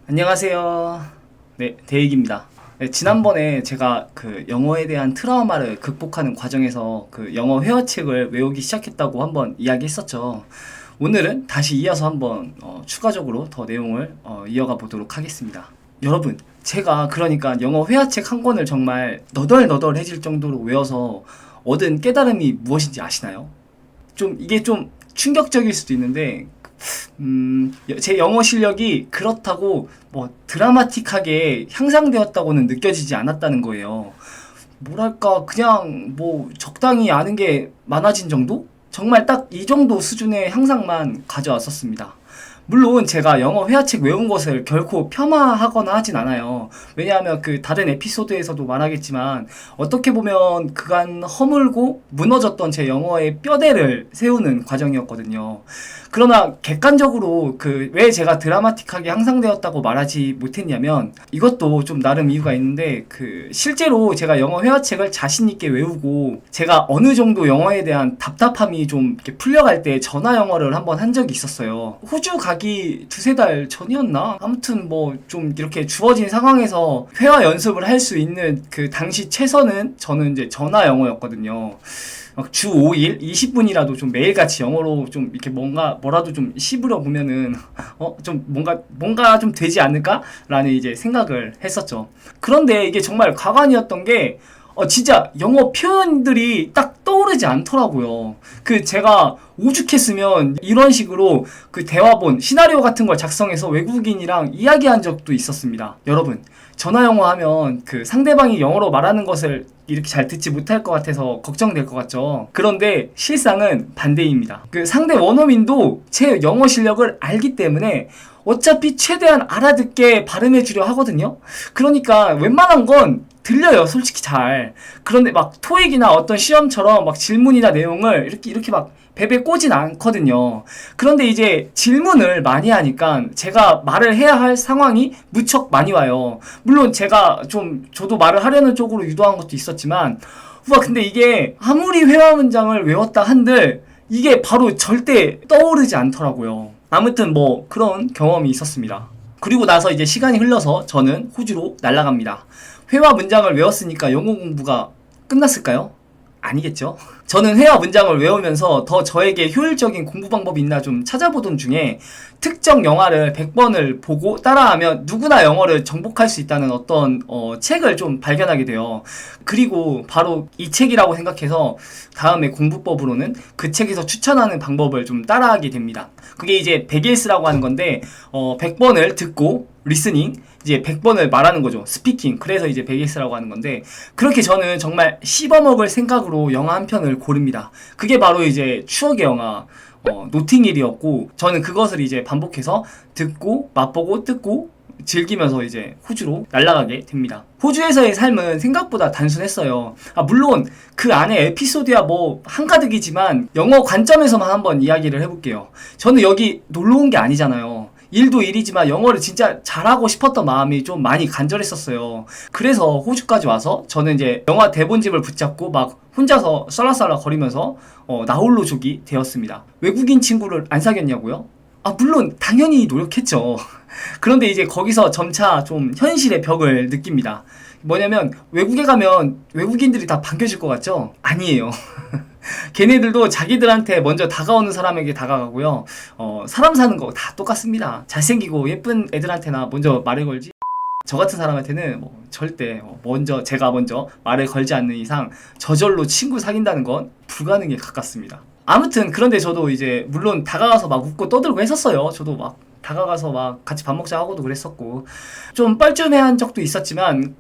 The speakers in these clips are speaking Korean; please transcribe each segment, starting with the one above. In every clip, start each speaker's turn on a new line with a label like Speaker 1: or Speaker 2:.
Speaker 1: 안녕하세요. 네, 대익입니다. 네, 지난번에 제가 그 영어에 대한 트라우마를 극복하는 과정에서 그 영어 회화책을 외우기 시작했다고 한번 이야기했었죠. 오늘은 다시 이어서 한번 추가적으로 더 내용을 이어가 보도록 하겠습니다. 여러분, 제가 그러니까 영어 회화책 한 권을 정말 너덜너덜해질 정도로 외워서 얻은 깨달음이 무엇인지 아시나요? 이게 좀 충격적일 수도 있는데 제 영어 실력이 그렇다고 뭐 드라마틱하게 향상되었다고는 느껴지지 않았다는 거예요. 뭐랄까, 그냥 뭐 적당히 아는 게 많아진 정도? 정말 딱 이 정도 수준의 향상만 가져왔었습니다. 물론 제가 영어 회화책 외운 것을 결코 폄하하거나 하진 않아요. 왜냐하면 그 다른 에피소드에서도 말하겠지만 어떻게 보면 그간 허물고 무너졌던 제 영어의 뼈대를 세우는 과정이었거든요. 그러나 객관적으로 그 왜 제가 드라마틱하게 향상되었다고 말하지 못했냐면 이것도 좀 나름 이유가 있는데, 그 실제로 제가 영어 회화책을 자신 있게 외우고 제가 어느 정도 영어에 대한 답답함이 좀 이렇게 풀려갈 때 전화 영어를 한번 한 적이 있었어요. 호주 가기 두세 달 전이었나? 아무튼 뭐 좀 이렇게 주어진 상황에서 회화 연습을 할 수 있는 그 당시 최선은 저는 이제 전화 영어였거든요. 막 주 5일 20분이라도 좀 매일같이 영어로 좀 이렇게 뭐라도 좀 씹으려 보면은 좀 뭔가 좀 되지 않을까라는 이제 생각을 했었죠. 그런데 이게 정말 가관이었던 게 진짜 영어 표현들이 딱 떠오르지 않더라고요. 그 제가 오죽했으면 이런 식으로 그 대화본, 시나리오 같은 걸 작성해서 외국인이랑 이야기한 적도 있었습니다. 여러분, 전화 영어 하면 그 상대방이 영어로 말하는 것을 이렇게 잘 듣지 못할 것 같아서 걱정될 것 같죠. 그런데 실상은 반대입니다. 그 상대 원어민도 제 영어 실력을 알기 때문에 어차피 최대한 알아듣게 발음해 주려 하거든요. 그러니까 웬만한 건 들려요, 솔직히 잘. 그런데 막 토익이나 어떤 시험처럼 막 질문이나 내용을 이렇게 막 베베 꼬진 않거든요. 그런데 이제 질문을 많이 하니까 제가 말을 해야 할 상황이 무척 많이 와요. 물론 저도 말을 하려는 쪽으로 유도한 것도 있었지만, 근데 이게 아무리 회화 문장을 외웠다 한들 이게 바로 절대 떠오르지 않더라고요. 아무튼 뭐 그런 경험이 있었습니다. 그리고 나서 이제 시간이 흘러서 저는 호주로 날아갑니다. 회화 문장을 외웠으니까 영어 공부가 끝났을까요? 아니겠죠? 저는 회화 문장을 외우면서 더 저에게 효율적인 공부 방법이 있나 좀 찾아보던 중에 특정 영화를 100번을 보고 따라하면 누구나 영어를 정복할 수 있다는 어떤 책을 좀 발견하게 돼요. 그리고 바로 이 책이라고 생각해서 다음에 공부법으로는 그 책에서 추천하는 방법을 좀 따라하게 됩니다. 그게 이제 100일스라고 하는 건데 100번을 듣고 리스닝, 이제 100번을 말하는 거죠. 스피킹. 그래서 이제 100일스라고 하는 건데, 그렇게 저는 정말 씹어먹을 생각으로 영화 한 편을 고릅니다. 그게 바로 이제 추억의 영화 노팅힐이었고, 저는 그것을 이제 반복해서 듣고 맛보고 뜯고 즐기면서 이제 호주로 날아가게 됩니다. 호주에서의 삶은 생각보다 단순했어요. 물론 그 안에 에피소드야 뭐 한가득이지만 영어 관점에서만 한번 이야기를 해볼게요. 저는 여기 놀러 온 게 아니잖아요. 일도 일이지만 영어를 진짜 잘하고 싶었던 마음이 좀 많이 간절했었어요. 그래서 호주까지 와서 저는 이제 영화 대본집을 붙잡고 막 혼자서 썰라썰라 거리면서 나홀로족이 되었습니다. 외국인 친구를 안 사귀었냐고요? 물론 당연히 노력했죠. 그런데 이제 거기서 점차 좀 현실의 벽을 느낍니다. 뭐냐면 외국에 가면 외국인들이 다 반겨줄 것 같죠? 아니에요. 걔네들도 자기들한테 먼저 다가오는 사람에게 다가가고요. 사람 사는 거 다 똑같습니다. 잘생기고 예쁜 애들한테나 먼저 말을 걸지, 저 같은 사람한테는 뭐 절대 제가 먼저 말을 걸지 않는 이상 저절로 친구 사귄다는 건 불가능에 가깝습니다. 아무튼 그런데 저도 이제 물론 다가가서 막 웃고 떠들고 했었어요. 저도 막 다가가서 막 같이 밥 먹자 하고도 그랬었고, 좀 뻘쭘해한 적도 있었지만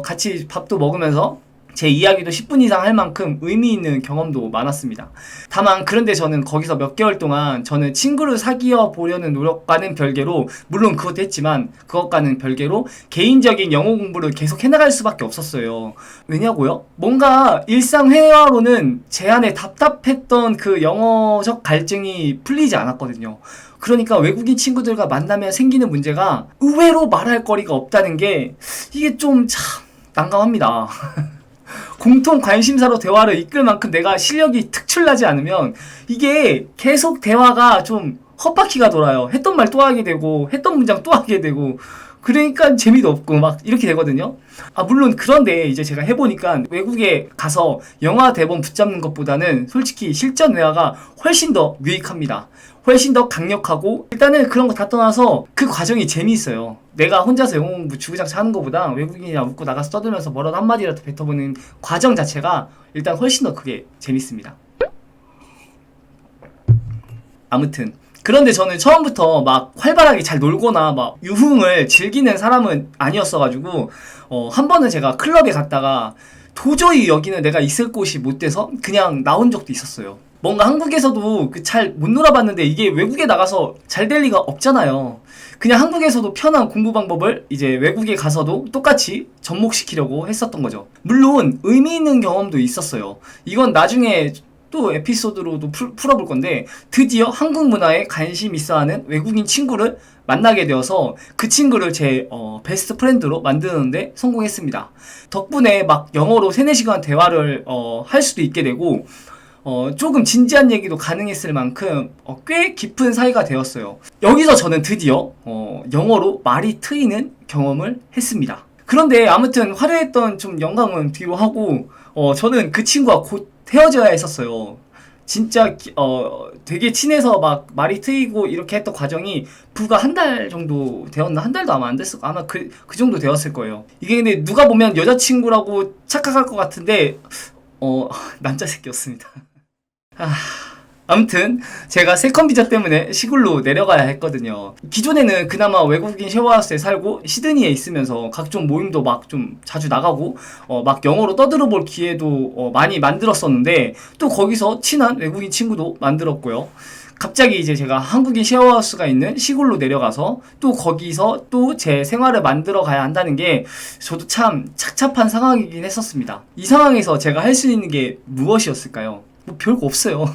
Speaker 1: 같이 밥도 먹으면서 제 이야기도 10분 이상 할 만큼 의미 있는 경험도 많았습니다. 다만 그런데 저는 거기서 몇 개월 동안 저는 친구를 사귀어 보려는 노력과는 별개로, 물론 그것도 했지만 그것과는 별개로 개인적인 영어 공부를 계속 해나갈 수밖에 없었어요. 왜냐고요? 뭔가 일상 회화로는 제 안에 답답했던 그 영어적 갈증이 풀리지 않았거든요. 그러니까 외국인 친구들과 만나면 생기는 문제가 의외로 말할 거리가 없다는 게, 이게 좀 참 난감합니다. 공통 관심사로 대화를 이끌 만큼 내가 실력이 특출나지 않으면 이게 계속 대화가 좀 헛바퀴가 돌아요. 했던 말 또 하게 되고 했던 문장 또 하게 되고 그러니까 재미도 없고 막 이렇게 되거든요. 물론 그런데 이제 제가 해보니까 외국에 가서 영화 대본 붙잡는 것보다는 솔직히 실전 회화가 훨씬 더 유익합니다. 훨씬 더 강력하고 일단은 그런 거 다 떠나서 그 과정이 재미있어요. 내가 혼자서 영어 공부 주구장창 하는 것보다 외국인이랑 웃고 나가서 떠들면서 뭐라도 한마디라도 뱉어보는 과정 자체가 일단 훨씬 더 그게 재밌습니다. 아무튼 그런데 저는 처음부터 막 활발하게 잘 놀거나 막 유흥을 즐기는 사람은 아니었어가지고 한 번은 제가 클럽에 갔다가 도저히 여기는 내가 있을 곳이 못 돼서 그냥 나온 적도 있었어요. 뭔가 한국에서도 잘 못 놀아봤는데 이게 외국에 나가서 잘 될 리가 없잖아요. 그냥 한국에서도 편한 공부 방법을 이제 외국에 가서도 똑같이 접목시키려고 했었던 거죠. 물론 의미 있는 경험도 있었어요. 이건 나중에 또 에피소드로도 풀어볼 건데 드디어 한국 문화에 관심 있어하는 외국인 친구를 만나게 되어서 그 친구를 제 베스트 프렌드로 만드는데 성공했습니다. 덕분에 막 영어로 3-4시간 대화를 할 수도 있게 되고 조금 진지한 얘기도 가능했을 만큼 꽤 깊은 사이가 되었어요. 여기서 저는 드디어 영어로 말이 트이는 경험을 했습니다. 그런데 아무튼 화려했던 좀 영광은 뒤로 하고 저는 그 친구와 곧 헤어져야 했었어요. 진짜 되게 친해서 막 말이 트이고 이렇게 했던 과정이 불과 한 달 정도 되었나? 한 달도 아마 안 됐을 거 아마 그 정도 되었을 거예요. 이게 근데 누가 보면 여자친구라고 착각할 것 같은데 남자 새끼였습니다. 아무튼 제가 세컨 비자 때문에 시골로 내려가야 했거든요. 기존에는 그나마 외국인 쉐어하우스에 살고 시드니에 있으면서 각종 모임도 막 좀 자주 나가고 막 영어로 떠들어 볼 기회도 많이 만들었었는데 또 거기서 친한 외국인 친구도 만들었고요. 갑자기 이제 제가 한국인 쉐어하우스가 있는 시골로 내려가서 또 거기서 또 제 생활을 만들어 가야 한다는 게 저도 참 착잡한 상황이긴 했었습니다. 이 상황에서 제가 할 수 있는 게 무엇이었을까요? 뭐 별거 없어요.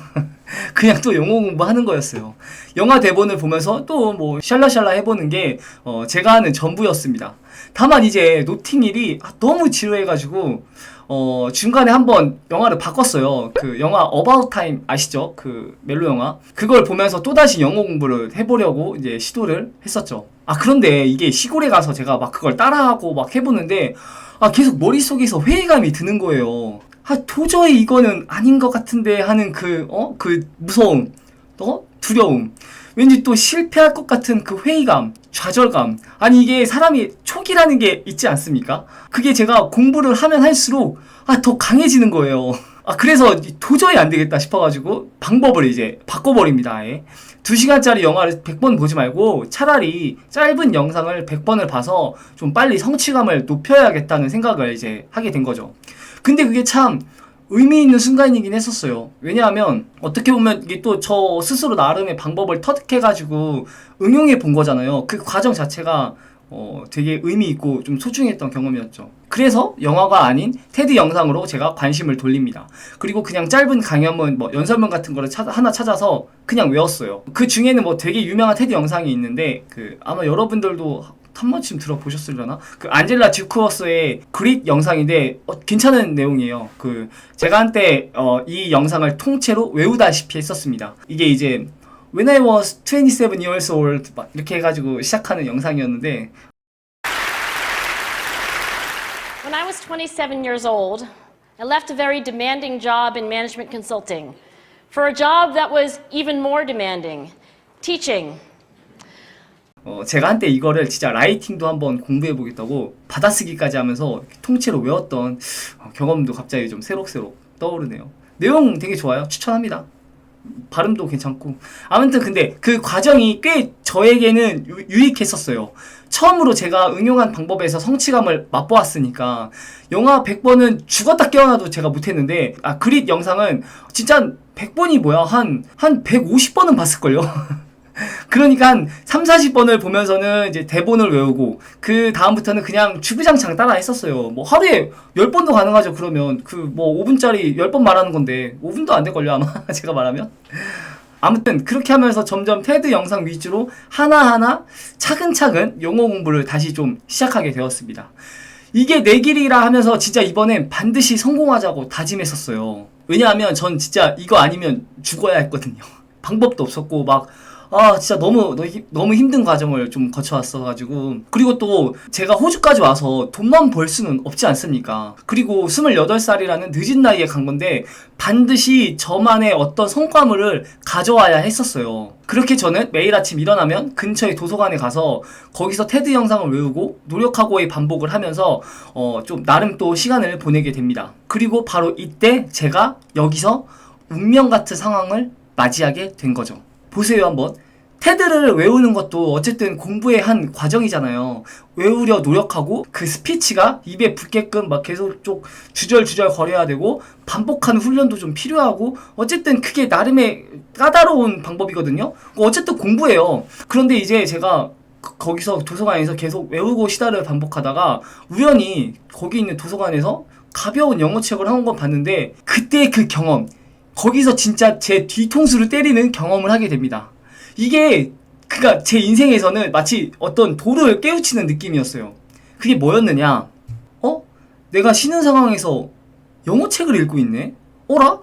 Speaker 1: 그냥 또 영어 공부하는 거였어요. 영화 대본을 보면서 또 뭐 샬라샬라 해보는 게 제가 하는 전부였습니다. 다만 이제 노팅힐이 너무 지루해가지고 중간에 한번 영화를 바꿨어요. 그 영화 About Time 아시죠? 그 멜로 영화. 그걸 보면서 또다시 영어 공부를 해보려고 이제 시도를 했었죠. 그런데 이게 시골에 가서 제가 막 그걸 따라하고 막 해보는데 계속 머릿속에서 회의감이 드는 거예요. 도저히 이거는 아닌 것 같은데 하는 그 무서움, 두려움. 왠지 또 실패할 것 같은 그 회의감, 좌절감. 아니, 이게 사람이 촉이라는 게 있지 않습니까? 그게 제가 공부를 하면 할수록, 더 강해지는 거예요. 그래서 도저히 안 되겠다 싶어가지고, 방법을 이제 바꿔버립니다, 아예. 2시간짜리 영화를 100번 보지 말고, 차라리 짧은 영상을 100번을 봐서 좀 빨리 성취감을 높여야겠다는 생각을 이제 하게 된 거죠. 근데 그게 참 의미 있는 순간이긴 했었어요. 왜냐하면 어떻게 보면 이게 또 저 스스로 나름의 방법을 터득해가지고 응용해 본 거잖아요. 그 과정 자체가 되게 의미 있고 좀 소중했던 경험이었죠. 그래서 영화가 아닌 테드 영상으로 제가 관심을 돌립니다. 그리고 그냥 짧은 강연문, 뭐 연설문 같은 거를 하나 찾아서 그냥 외웠어요. 그 중에는 뭐 되게 유명한 테드 영상이 있는데 아마 여러분들도 한 번쯤 들어보셨으려나? 그 안젤라 듀크워스의 그릿 영상인데 괜찮은 내용이에요. 제가 한때 이 영상을 통째로 외우다시피 했었습니다. 이게 이제 When I was 27 years old 막 이렇게 해가지고 시작하는 영상이었는데
Speaker 2: When I was 27 years old, I left a very demanding job in management consulting for a job that was even more demanding, teaching.
Speaker 1: 제가 한때 이거를 진짜 라이팅도 한번 공부해보겠다고 받아쓰기까지 하면서 통째로 외웠던 경험도 갑자기 좀 새록새록 떠오르네요. 내용 되게 좋아요. 추천합니다. 발음도 괜찮고. 아무튼 근데 그 과정이 꽤 저에게는 유익했었어요. 처음으로 제가 응용한 방법에서 성취감을 맛보았으니까 영화 100번은 죽었다 깨어나도 제가 못했는데 그릿 영상은 진짜 100번이 뭐야 한 150번은 봤을걸요. 그러니까 한 3-40번을 보면서는 이제 대본을 외우고 그 다음부터는 그냥 주구장창 따라 했었어요. 뭐 하루에 10번도 가능하죠. 그러면 뭐 5분짜리 10번 말하는 건데 5분도 안 될걸요 아마 제가 말하면. 아무튼 그렇게 하면서 점점 테드 영상 위주로 하나하나 차근차근 영어 공부를 다시 좀 시작하게 되었습니다. 이게 내 길이라 하면서 진짜 이번엔 반드시 성공하자고 다짐했었어요. 왜냐하면 전 진짜 이거 아니면 죽어야 했거든요. 방법도 없었고 막 진짜 너무 힘든 과정을 좀 거쳐왔어가지고. 그리고 또 제가 호주까지 와서 돈만 벌 수는 없지 않습니까? 그리고 28살이라는 늦은 나이에 간 건데 반드시 저만의 어떤 성과물을 가져와야 했었어요. 그렇게 저는 매일 아침 일어나면 근처의 도서관에 가서 거기서 테드 영상을 외우고 노력하고의 반복을 하면서 좀 나름 또 시간을 보내게 됩니다. 그리고 바로 이때 제가 여기서 운명 같은 상황을 맞이하게 된 거죠. 보세요 한번. 테드를 외우는 것도 어쨌든 공부의 한 과정이잖아요. 외우려 노력하고 그 스피치가 입에 붙게끔 막 계속 좀 주절주절 거려야 되고 반복하는 훈련도 좀 필요하고 어쨌든 그게 나름의 까다로운 방법이거든요. 어쨌든 공부예요. 그런데 이제 제가 거기서 도서관에서 계속 외우고 시다를 반복하다가 우연히 거기 있는 도서관에서 가벼운 영어책을 한 권 봤는데 그때 그 경험, 거기서 진짜 제 뒤통수를 때리는 경험을 하게 됩니다. 이게 그니까 제 인생에서는 마치 어떤 돌을 깨우치는 느낌이었어요. 그게 뭐였느냐? 내가 쉬는 상황에서 영어책을 읽고 있네? 어라?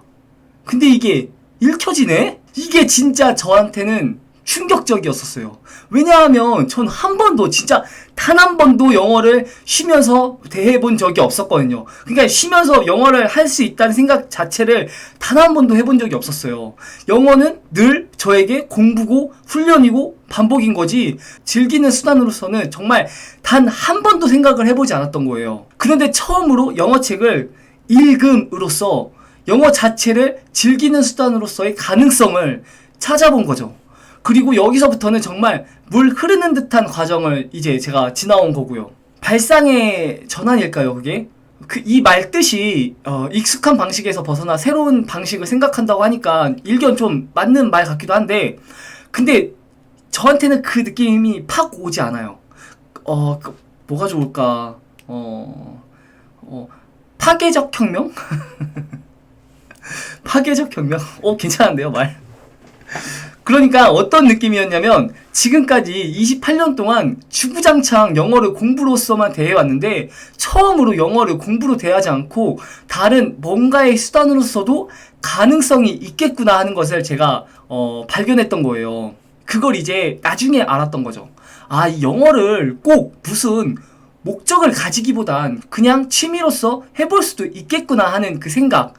Speaker 1: 근데 이게 읽혀지네? 이게 진짜 저한테는 충격적이었었어요. 왜냐하면 전 한 번도 진짜 단 한 번도 영어를 쉬면서 대해본 적이 없었거든요. 그러니까 쉬면서 영어를 할 수 있다는 생각 자체를 단 한 번도 해본 적이 없었어요. 영어는 늘 저에게 공부고 훈련이고 반복인 거지 즐기는 수단으로서는 정말 단 한 번도 생각을 해보지 않았던 거예요. 그런데 처음으로 영어책을 읽음으로써 영어 자체를 즐기는 수단으로서의 가능성을 찾아본 거죠. 그리고 여기서부터는 정말 물 흐르는 듯한 과정을 이제 제가 지나온 거고요. 발상의 전환일까요, 그게? 이 말 뜻이 익숙한 방식에서 벗어나 새로운 방식을 생각한다고 하니까 일견 좀 맞는 말 같기도 한데 근데 저한테는 그 느낌이 팍 오지 않아요. 뭐가 좋을까? 파괴적 혁명? 파괴적 혁명? 괜찮은데요, 말? 그러니까 어떤 느낌이었냐면 지금까지 28년 동안 주구장창 영어를 공부로서만 대해왔는데 처음으로 영어를 공부로 대하지 않고 다른 뭔가의 수단으로서도 가능성이 있겠구나 하는 것을 제가 발견했던 거예요. 그걸 이제 나중에 알았던 거죠. 이 영어를 꼭 무슨 목적을 가지기보단 그냥 취미로서 해볼 수도 있겠구나 하는 그 생각,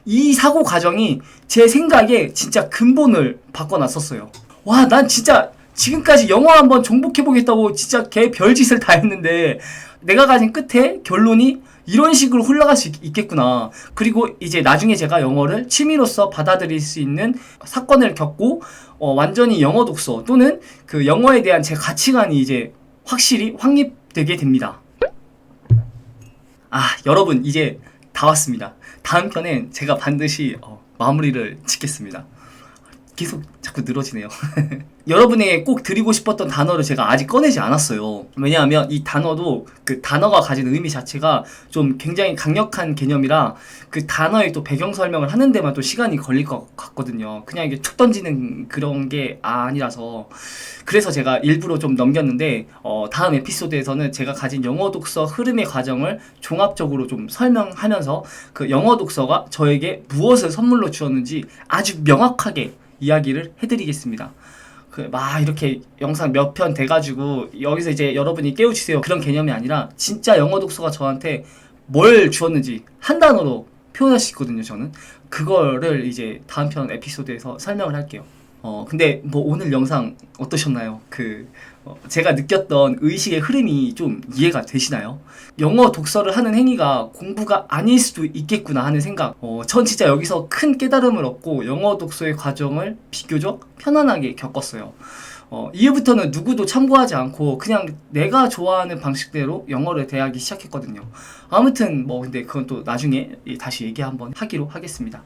Speaker 1: 이 사고 과정이 제 생각에 진짜 근본을 바꿔놨었어요. 와, 난 진짜 지금까지 영어 한번 정복해보겠다고 진짜 개 별짓을 다 했는데 내가 가진 끝에 결론이 이런 식으로 흘러갈 수 있겠구나. 그리고 이제 나중에 제가 영어를 취미로서 받아들일 수 있는 사건을 겪고 완전히 영어 독서 또는 그 영어에 대한 제 가치관이 이제 확실히 확립되게 됩니다. 여러분 이제 다 왔습니다. 다음 편엔 제가 반드시 마무리를 짓겠습니다. 계속 자꾸 늘어지네요. 여러분에게 꼭 드리고 싶었던 단어를 제가 아직 꺼내지 않았어요. 왜냐하면 이 단어도 그 단어가 가진 의미 자체가 좀 굉장히 강력한 개념이라 그 단어의 또 배경 설명을 하는 데만 또 시간이 걸릴 것 같거든요. 그냥 이게 툭 던지는 그런 게 아니라서 그래서 제가 일부러 좀 넘겼는데 다음 에피소드에서는 제가 가진 영어 독서 흐름의 과정을 종합적으로 좀 설명하면서 그 영어 독서가 저에게 무엇을 선물로 주었는지 아주 명확하게 이야기를 해드리겠습니다. 막 이렇게 영상 몇 편 돼가지고 여기서 이제 여러분이 깨우치세요 그런 개념이 아니라 진짜 영어 독서가 저한테 뭘 주었는지 한 단어로 표현할 수 있거든요. 저는 그거를 이제 다음 편 에피소드에서 설명을 할게요. 근데 뭐 오늘 영상 어떠셨나요? 제가 느꼈던 의식의 흐름이 좀 이해가 되시나요? 영어 독서를 하는 행위가 공부가 아닐 수도 있겠구나 하는 생각. 전 진짜 여기서 큰 깨달음을 얻고 영어 독서의 과정을 비교적 편안하게 겪었어요. 이후부터는 누구도 참고하지 않고 그냥 내가 좋아하는 방식대로 영어를 대하기 시작했거든요. 아무튼 뭐 근데 그건 또 나중에 다시 얘기 한번 하기로 하겠습니다.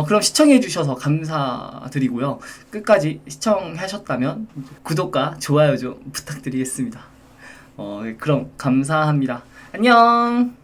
Speaker 1: 그럼 시청해주셔서 감사드리고요. 끝까지 시청하셨다면 구독과 좋아요 좀 부탁드리겠습니다. 그럼 감사합니다. 안녕!